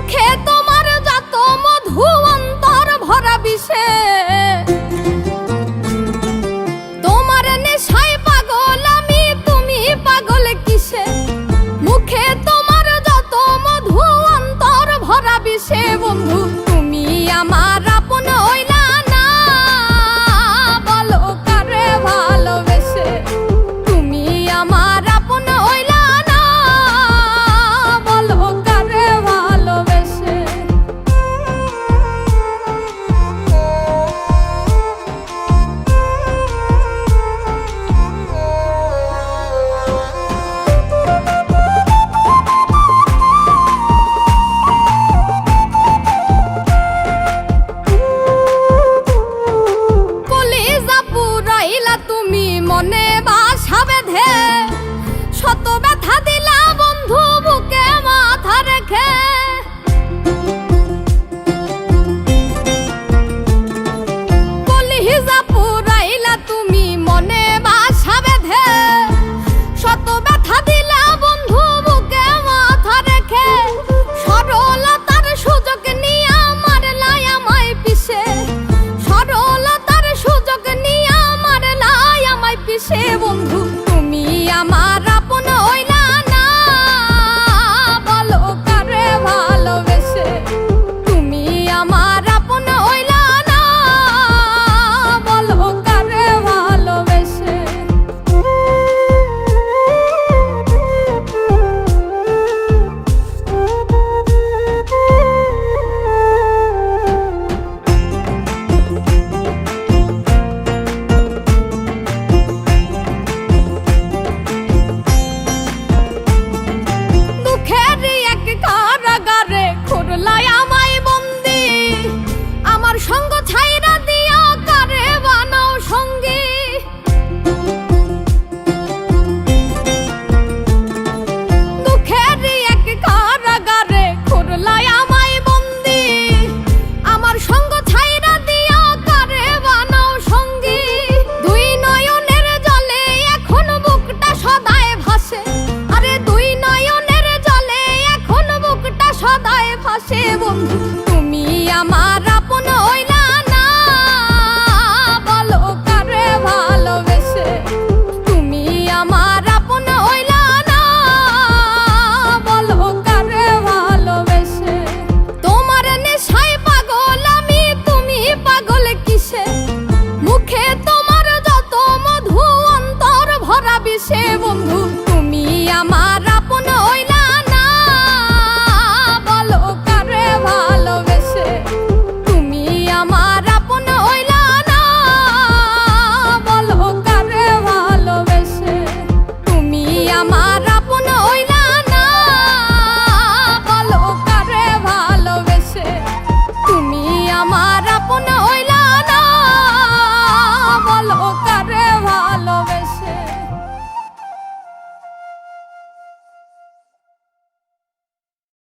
মুখে তোমার যত মধু অন্তর ভরা বিষে তোমার নেশায় পাগল আমি তুমি পাগল কিসে মুখে তোমার যত মধু অন্তর ভরা বিষে বন্ধু তুমি আমার আপন হইলা না বলো কারে ভালোবেসে তুমি আমার আপন হইলা না বলো কারে ভালোবেসে তুমি মনে বাসা বেঁধে শত ব্যথা দিলা বন্ধু বুকে মাথা রেখে কলিজা পুরাইলা তুমি মনে বাসা বেঁধে শত ব্যথা দিলা বন্ধু বুকে মাথা রেখে সরলতার সুযোগ নিয়ে মারলাই আমায় পিছে সরলতার সুযোগ নিয়ে পিছে বন্ধু তুমি আমার আপন হইলা না বলো কারে ভালোবেসে তুমি আমার আপন হইলা না বলো কারে ভালোবেসে সঙ্গ ছাইরা দিয়া কারে বানাও সঙ্গী দুঃখের এক কারাগারে খুরলাই আমায় বন্দি আমার সঙ্গ ছাইরা দিয়া কারে বানাও সঙ্গী দুই নয়নের জলে এখন বুকটা সদায় ভাসে আরে দুই নয়নের জলে এখন বুকটা সদায় ভাসে বন্ধু